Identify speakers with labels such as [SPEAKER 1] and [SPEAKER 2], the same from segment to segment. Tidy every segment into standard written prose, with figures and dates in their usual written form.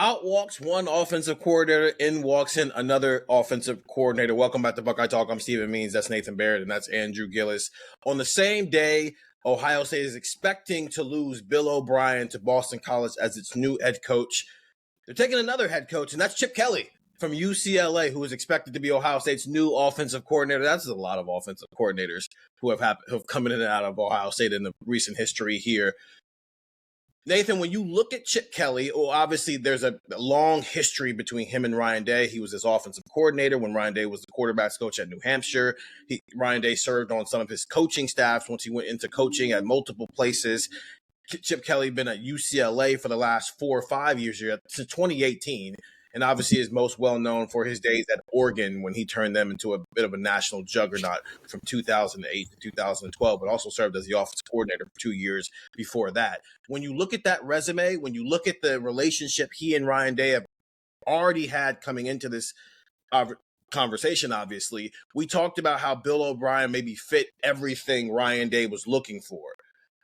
[SPEAKER 1] Out walks one offensive coordinator, in walks in another offensive coordinator. Welcome back to Buckeye Talk. I'm Stephen Means. That's Nathan Baird, and that's Andrew Gillis. On the same day, Ohio State is expecting to lose Bill O'Brien to Boston College as its new head coach. They're taking another head coach, and that's Chip Kelly from UCLA, who is expected to be Ohio State's new offensive coordinator. That's a lot of offensive coordinators who have come in and out of Ohio State in the recent history here. Nathan, when you look at Chip Kelly, obviously there's a long history between him and Ryan Day. He was his offensive coordinator when Ryan Day was the quarterbacks coach at New Hampshire. Ryan Day served on some of his coaching staffs once he went into coaching at multiple places. Chip Kelly been at UCLA for the last 4 or 5 years here, since 2018, and obviously is most well known for his days at Oregon when he turned them into a bit of a national juggernaut from 2008 to 2012, but also served as the offensive coordinator for 2 years before that. When you look at that resume, when you look at the relationship he and Ryan Day have already had coming into this conversation, obviously, we talked about how Bill O'Brien maybe fit everything Ryan Day was looking for.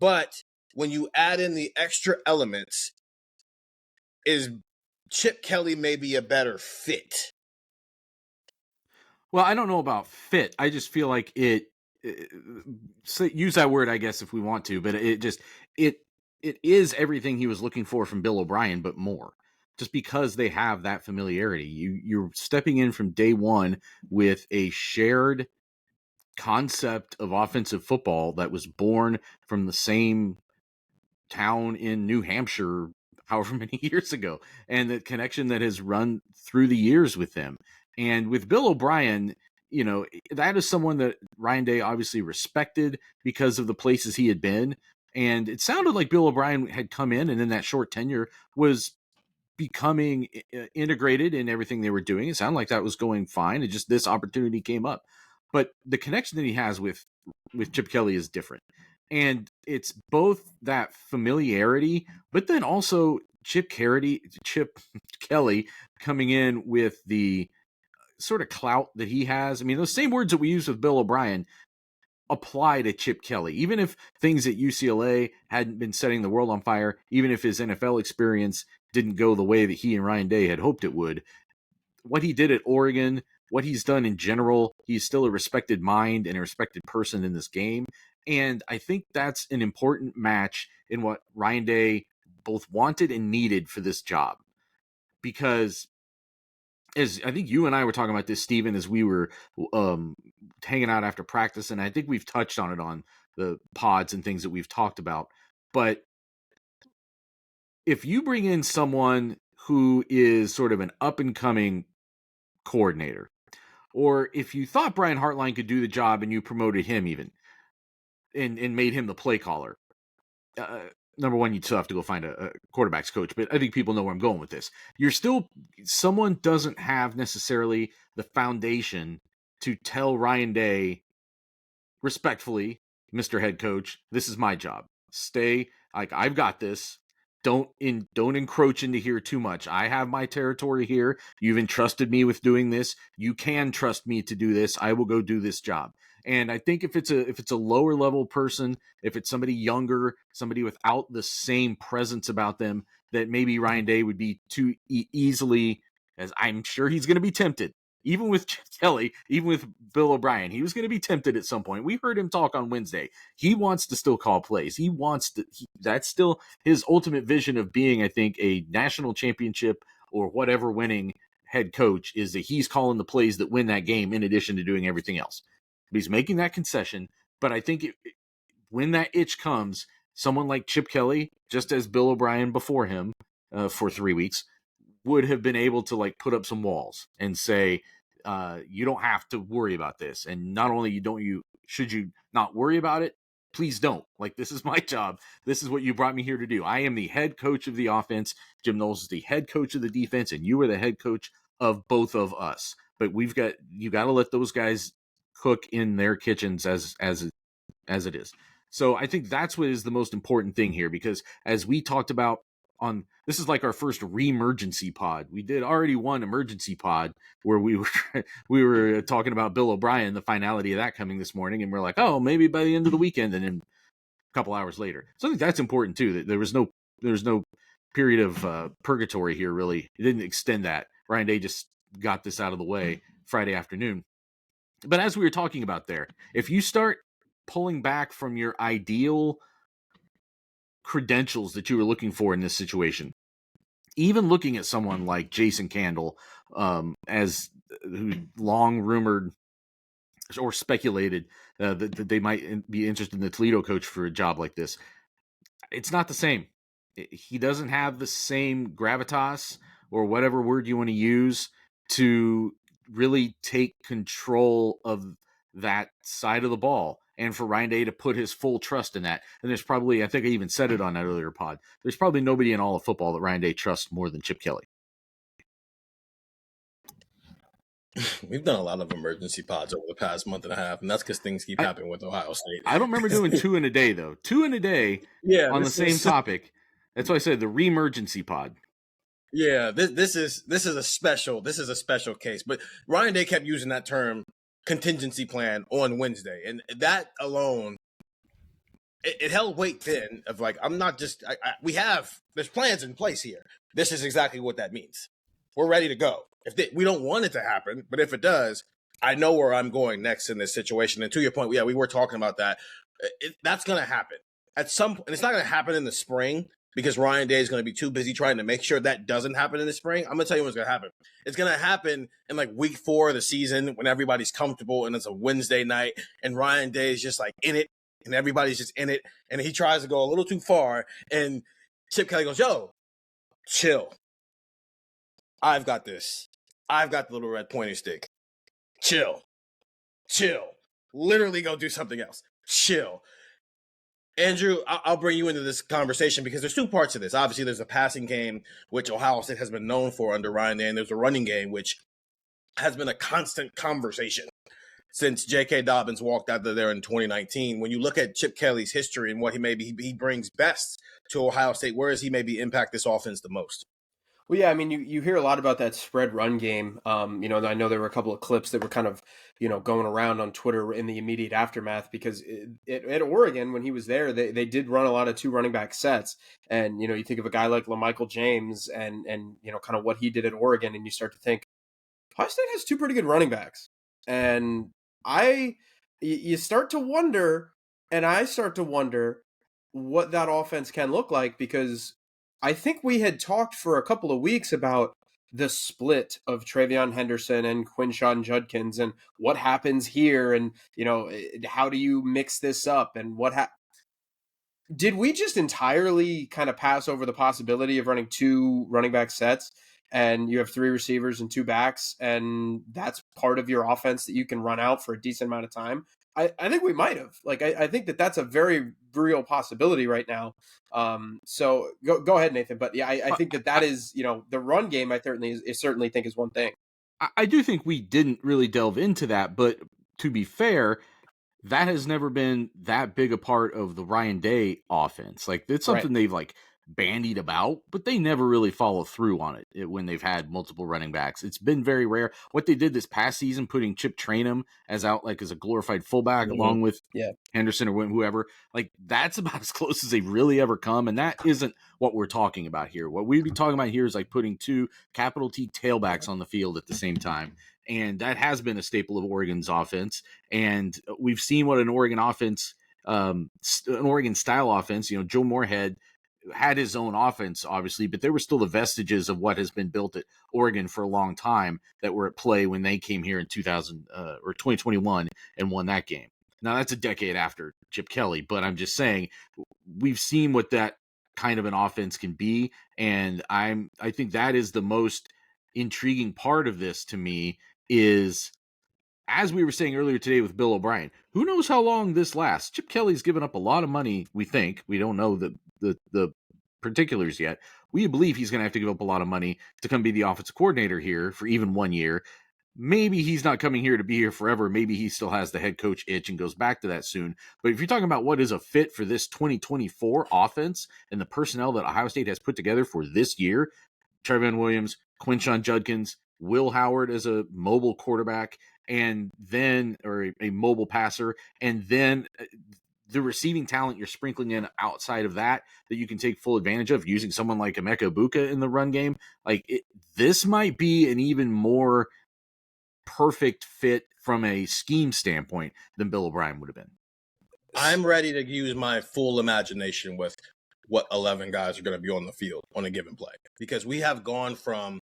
[SPEAKER 1] But when you add in the extra elements, is Chip Kelly maybe a better fit?
[SPEAKER 2] Well, I don't know about fit. I just feel like use that word, I guess, if we want to, but it is everything he was looking for from Bill O'Brien, but more. Just because they have that familiarity. You're stepping in from day one with a shared concept of offensive football that was born from the same town in New Hampshire however many years ago, and the connection that has run through the years with them. And with Bill O'Brien, that is someone that Ryan Day obviously respected because of the places he had been. And it sounded like Bill O'Brien had come in and in that short tenure was becoming integrated in everything they were doing. It sounded like that was going fine. It just, this opportunity came up. But the connection that he has with Chip Kelly is different. And it's both that familiarity, but then also Chip Kelly coming in with the sort of clout that he has. I mean, those same words that we use with Bill O'Brien apply to Chip Kelly. Even if things at UCLA hadn't been setting the world on fire, even if his NFL experience didn't go the way that he and Ryan Day had hoped it would, what he did at Oregon, what he's done in general, he's still a respected mind and a respected person in this game. And I think that's an important match in what Ryan Day both wanted and needed for this job. Because as I think you and I were talking about this, Stephen, as we were hanging out after practice, and I think we've touched on it on the pods and things that we've talked about. But if you bring in someone who is sort of an up-and-coming coordinator, or if you thought Brian Hartline could do the job and you promoted him even, and made him the play caller, number one, you'd still have to go find a quarterback's coach, but I think people know where I'm going with this. Someone doesn't have necessarily the foundation to tell Ryan Day, respectfully, Mr. Head Coach, this is my job. Stay, like, I've got this. Don't encroach into here too much. I have my territory here. You've entrusted me with doing this. You can trust me to do this. I will go do this job. And I think if it's a lower level person, if it's somebody younger, somebody without the same presence about them, that maybe Ryan Day would be too easily, as I'm sure he's going to be tempted, even with Kelly, even with Bill O'Brien, he was going to be tempted at some point. We heard him talk on Wednesday. He wants to still call plays. That's still his ultimate vision of being, I think, a national championship or whatever winning head coach, is that he's calling the plays that win that game in addition to doing everything else. But he's making that concession. But I think when that itch comes, someone like Chip Kelly, just as Bill O'Brien before him for 3 weeks, would have been able to like put up some walls and say, you don't have to worry about this. And not only should you not worry about it, please don't. Like, this is my job. This is what you brought me here to do. I am the head coach of the offense. Jim Knowles is the head coach of the defense, and you are the head coach of both of us. But you got to let those guys cook in their kitchens as it is. So I think that's what is the most important thing here, because as we talked about this is like our first re-emergency pod. We did already one emergency pod where we were talking about Bill O'Brien, the finality of that coming this morning, and we're like, oh, maybe by the end of the weekend, and then a couple hours later. So I think that's important too, that there was no period of purgatory here. Really, it didn't extend that. Ryan Day just got this out of the way Friday afternoon. But as we were talking about there, if you start pulling back from your ideal credentials that you were looking for in this situation, even looking at someone like Jason Candle, as who long rumored or speculated that they might be interested in the Toledo coach for a job like this, it's not the same. He doesn't have the same gravitas, or whatever word you want to use, to really take control of that side of the ball, and for Ryan Day to put his full trust in that. And there's probably, I think I even said it on that earlier pod, there's probably nobody in all of football that Ryan Day trusts more than Chip Kelly.
[SPEAKER 1] We've done a lot of emergency pods over the past month and a half, and that's because things keep happening with Ohio State.
[SPEAKER 2] I don't remember doing 2 in a day, though. 2 in a day on the same topic. That's why I said the re-emergency pod.
[SPEAKER 1] Yeah, this is a special case. But Ryan Day kept using that term contingency plan on Wednesday, and that alone, it held weight then of like, I'm not just there's plans in place here. This is exactly what that means. We're ready to go. We don't want it to happen, but if it does, I know where I'm going next in this situation. And to your point, yeah, we were talking about that. That's going to happen at some point. And it's not going to happen in the spring because Ryan Day is going to be too busy trying to make sure that doesn't happen in the spring. I'm going to tell you what's going to happen. It's going to happen in like week 4 of the season when everybody's comfortable and it's a Wednesday night and Ryan Day is just like in it and everybody's just in it. And he tries to go a little too far and Chip Kelly goes, yo, chill. I've got this. I've got the little red pointing stick. Chill. Literally go do something else. Chill. Andrew, I'll bring you into this conversation because there's 2 parts to this. Obviously, there's a passing game, which Ohio State has been known for under Ryan Day, and there's a running game, which has been a constant conversation since J.K. Dobbins walked out of there in 2019. When you look at Chip Kelly's history and what he brings best to Ohio State, where does he maybe impact this offense the most?
[SPEAKER 3] Well, yeah, I mean, you hear a lot about that spread run game. I know there were a couple of clips that were kind of, going around on Twitter in the immediate aftermath because at Oregon, when he was there, they did run a lot of 2 running back sets. And, you think of a guy like LaMichael James and kind of what he did at Oregon, and you start to think, Ohio State has 2 pretty good running backs. And you start to wonder, and I start to wonder what that offense can look like, because I think we had talked for a couple of weeks about the split of Travion Henderson and Quinshon Judkins and what happens here, and how do you mix this up, and did we just entirely kind of pass over the possibility of running 2 running back sets and you have 3 receivers and 2 backs, and that's part of your offense that you can run out for a decent amount of time? I think we might have. Like, I think that's a very real possibility right now. So go ahead, Nathan. But yeah, I think that is, the run game, I certainly think is one thing.
[SPEAKER 2] I do think we didn't really delve into that, but to be fair, that has never been that big a part of the Ryan Day offense. Like, it's something they've like bandied about, but they never really follow through on it when they've had multiple running backs. It's been very rare. What they did this past season, putting Chip Trayanum as a glorified fullback along with Henderson or whoever, like, that's about as close as they've really ever come. And that isn't what we're talking about here. What we'd be talking about here is like putting 2 capital T tailbacks on the field at the same time. And that has been a staple of Oregon's offense. And we've seen what an Oregon offense, an Oregon style offense, Joe Moorhead had his own offense, obviously, but there were still the vestiges of what has been built at Oregon for a long time that were at play when they came here in 2021 and won that game. Now, that's a decade after Chip Kelly, but I'm just saying we've seen what that kind of an offense can be, and I think that is the most intriguing part of this to me is, as we were saying earlier today with Bill O'Brien, who knows how long this lasts? Chip Kelly's given up a lot of money, we think. We don't know the particulars yet. We believe he's going to have to give up a lot of money to come be the offensive coordinator here for even 1 year. Maybe he's not coming here to be here forever. Maybe he still has the head coach itch and goes back to that soon. But if you're talking about what is a fit for this 2024 offense and the personnel that Ohio State has put together for this year, Trevion Williams, Quinshon Judkins, Will Howard as a mobile quarterback, and then, or a mobile passer, and then the receiving talent you're sprinkling in outside of that you can take full advantage of using someone like Emeka Buka in the run game. This might be an even more perfect fit from a scheme standpoint than Bill O'Brien would have been.
[SPEAKER 1] I'm ready to use my full imagination with what 11 guys are going to be on the field on a given play, because we have gone from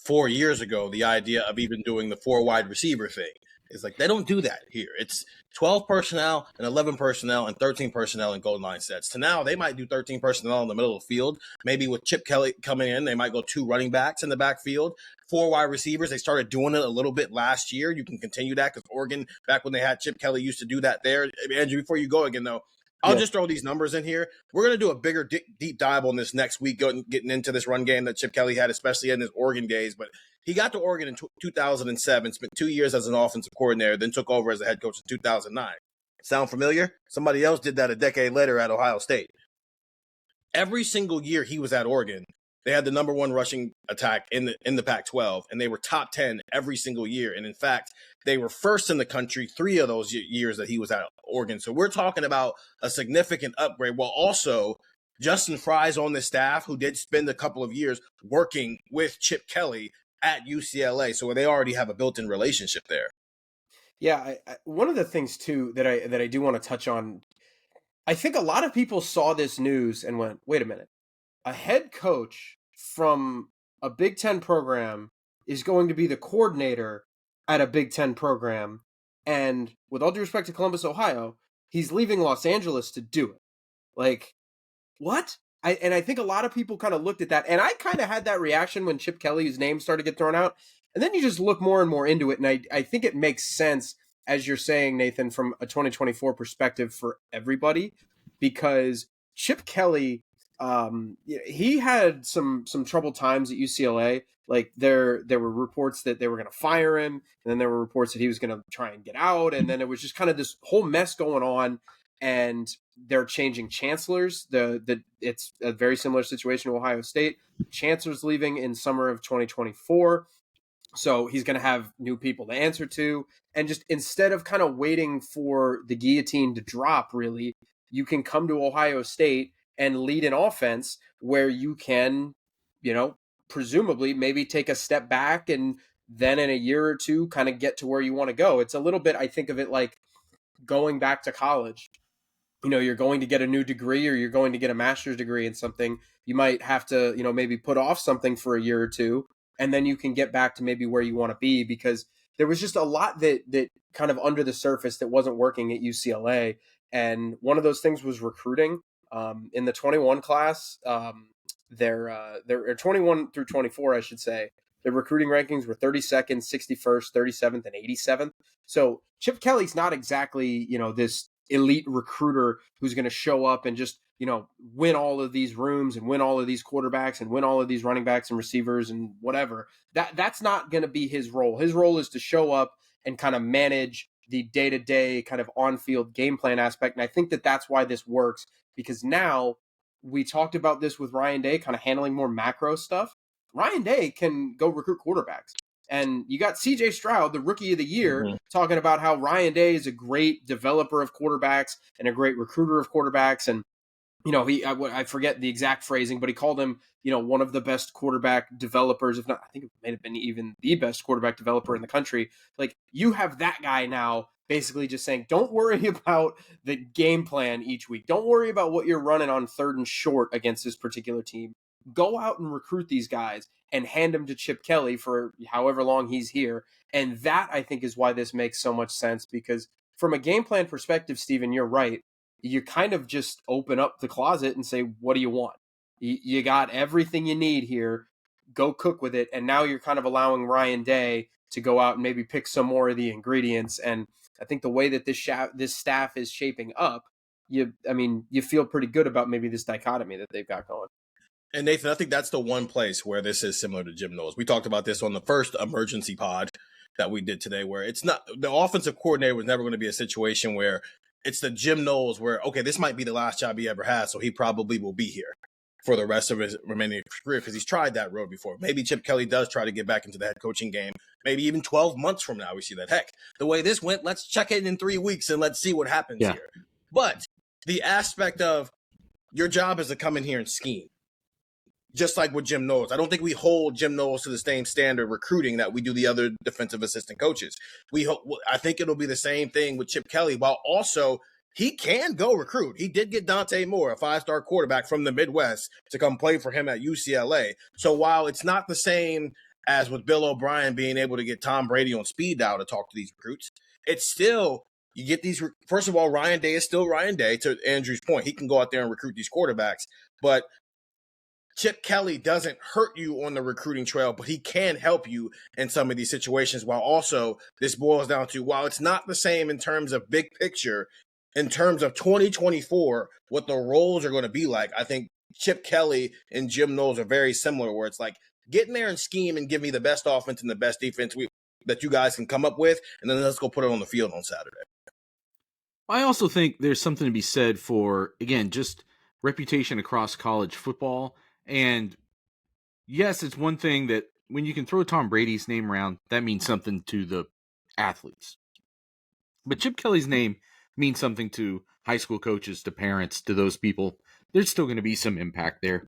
[SPEAKER 1] 4 years ago, the idea of even doing the 4 wide receiver thing. It's like they don't do that here. It's 12 personnel and 11 personnel and 13 personnel in goal line sets. To now, they might do 13 personnel in the middle of the field. Maybe with Chip Kelly coming in, they might go 2 running backs in the backfield, 4 wide receivers. They started doing it a little bit last year. You can continue that because Oregon, back when they had Chip Kelly, used to do that there. Andrew, before you go again, though, I'll just throw these numbers in here. We're going to do a bigger deep dive on this next week, getting into this run game that Chip Kelly had, especially in his Oregon days. But he got to Oregon in 2007, spent 2 years as an offensive coordinator, then took over as a head coach in 2009. Sound familiar? Somebody else did that a decade later at Ohio State. Every single year he was at Oregon, they had the number 1 rushing attack in the Pac-12, and they were top 10 every single year. And in fact, they were first in the country 3 of those years that he was at Oregon. So we're talking about a significant upgrade. While also Justin Fry's on the staff, who did spend a couple of years working with Chip Kelly at UCLA. So they already have a built-in relationship there.
[SPEAKER 3] Yeah, one of the things too that I do want to touch on, I think a lot of people saw this news and went, "Wait a minute. A head coach from a Big Ten program is going to be the coordinator at a Big Ten program. And with all due respect to Columbus, Ohio, he's leaving Los Angeles to do it." Like, what? I think a lot of people kind of looked at that. And I kind of had that reaction when Chip Kelly's name started to get thrown out. And then you just look more and more into it. And I think it makes sense, as you're saying, Nathan, from a 2024 perspective for everybody, because Chip Kelly, he had some troubled times at UCLA. Like there were reports that they were going to fire him, and then there were reports that he was going to try and get out, and then it was just kind of this whole mess going on. And they're changing chancellors. It's a very similar situation to Ohio State. Chancellor's leaving in summer of 2024. So he's going to have new people to answer to. And just instead of kind of waiting for the guillotine to drop, really, you can come to Ohio State and lead an offense where you can, presumably maybe take a step back and then in a year or two kind of get to where you want to go. It's a little bit, I think of it like going back to college. You're going to get a new degree or you're going to get a master's degree in something. You might have to, maybe put off something for a year or two, and then you can get back to maybe where you want to be, because there was just a lot that kind of under the surface that wasn't working at UCLA. And one of those things was recruiting. In the 21 class, they're 21 through 24, I should say. Their recruiting rankings were 32nd, 61st, 37th, and 87th. So Chip Kelly's not exactly, this elite recruiter who's going to show up and just, win all of these rooms and win all of these quarterbacks and win all of these running backs and receivers and whatever. That's not going to be his role. His role is to show up and kind of manage the day-to-day kind of on-field game plan aspect. And I think that's why this works, because now we talked about this with Ryan Day kind of handling more macro stuff. Ryan Day can go recruit quarterbacks. And you got CJ Stroud, the rookie of the year, talking about how Ryan Day is a great developer of quarterbacks and a great recruiter of quarterbacks. And, I forget the exact phrasing, but he called him, one of the best quarterback developers, if not, I think it may have been even the best quarterback developer in the country. Like, you have that guy now basically just saying, don't worry about the game plan each week. Don't worry about what you're running on 3rd and short against this particular team. Go out and recruit these guys and hand them to Chip Kelly for however long he's here. And that, I think, is why this makes so much sense, because from a game plan perspective, Steven, you're right. You kind of just open up the closet and say, what do you want? You got everything you need here. Go cook with it. And now you're kind of allowing Ryan Day to go out and maybe pick some more of the ingredients. And I think the way that this staff is shaping up, you feel pretty good about maybe this dichotomy that they've got going.
[SPEAKER 1] And Nathan, I think that's the one place where this is similar to Jim Knowles. We talked about this on the first emergency pod that we did today, where it's not, the offensive coordinator was never going to be a situation where it's the Jim Knowles where, okay, this might be the last job he ever has, so he probably will be here for the rest of his remaining career, because he's tried that road before. Maybe Chip Kelly does try to get back into the head coaching game. Maybe even 12 months from now we see that. Heck, the way this went, let's check it in 3 weeks and let's see what happens here. But the aspect of your job is to come in here and scheme. Just like with Jim Knowles. I don't think we hold Jim Knowles to the same standard recruiting that we do the other defensive assistant coaches. I think it'll be the same thing with Chip Kelly, while also he can go recruit. He did get Dante Moore, a 5-star quarterback from the Midwest, to come play for him at UCLA. So while it's not the same as with Bill O'Brien being able to get Tom Brady on speed dial to talk to these recruits, it's still, you get these, first of all, Ryan Day is still Ryan Day, to Andrew's point. He can go out there and recruit these quarterbacks, but Chip Kelly doesn't hurt you on the recruiting trail, but he can help you in some of these situations. While also, this boils down to, while it's not the same in terms of big picture, in terms of 2024, what the roles are going to be like, I think Chip Kelly and Jim Knowles are very similar, where it's like, get in there and scheme and give me the best offense and the best defense that you guys can come up with, and then let's go put it on the field on Saturday.
[SPEAKER 2] I also think there's something to be said for, again, just reputation across college football. And yes, it's one thing that when you can throw Tom Brady's name around, that means something to the athletes. But Chip Kelly's name means something to high school coaches, to parents, to those people. There's still going to be some impact there.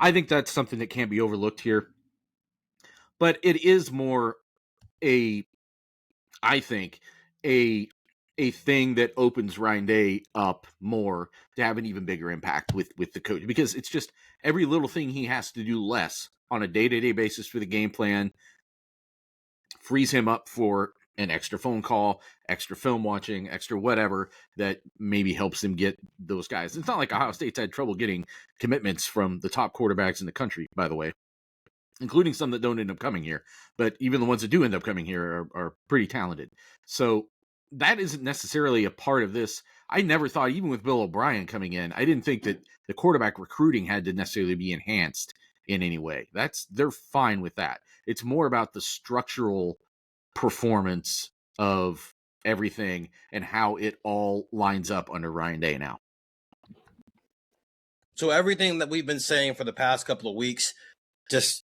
[SPEAKER 2] I think that's something that can't be overlooked here. But it is more I think, a thing that opens Ryan Day up more to have an even bigger impact with the coach, because it's just every little thing he has to do less on a day-to-day basis for the game plan frees him up for an extra phone call, extra film watching, extra whatever that maybe helps him get those guys. It's not like Ohio State's had trouble getting commitments from the top quarterbacks in the country, by the way, including some that don't end up coming here. But even the ones that do end up coming here are pretty talented. So that isn't necessarily a part of this. I never thought, even with Bill O'Brien coming in, I didn't think that the quarterback recruiting had to necessarily be enhanced in any way. They're fine with that. It's more about the structural performance of everything and how it all lines up under Ryan Day now.
[SPEAKER 1] So everything that we've been saying for the past couple of weeks, just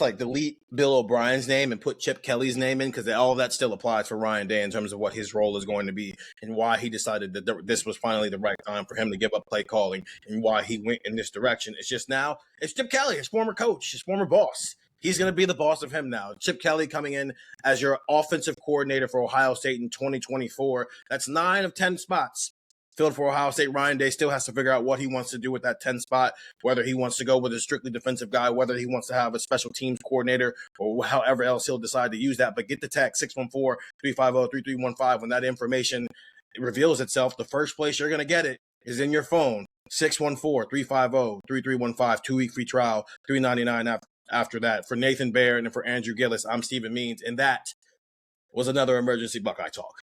[SPEAKER 1] like delete Bill O'Brien's name and put Chip Kelly's name in, because all of that still applies for Ryan Day in terms of what his role is going to be and why he decided that this was finally the right time for him to give up play calling and why he went in this direction. It's just now, it's Chip Kelly, his former coach, his former boss. He's going to be the boss of him now. Chip Kelly coming in as your offensive coordinator for Ohio State in 2024. That's 9 of 10 spots filled for Ohio State. Ryan Day still has to figure out what he wants to do with that 10 spot, whether he wants to go with a strictly defensive guy, whether he wants to have a special teams coordinator, or however else he'll decide to use that. But get the text 614-350-3315 when that information reveals itself. The first place you're going to get it is in your phone. 614-350-3315, 2-week free trial, $3.99 after that. For Nathan Baird and for Andrew Gillis, I'm Stephen Means, and that was another Emergency Buckeye Talk.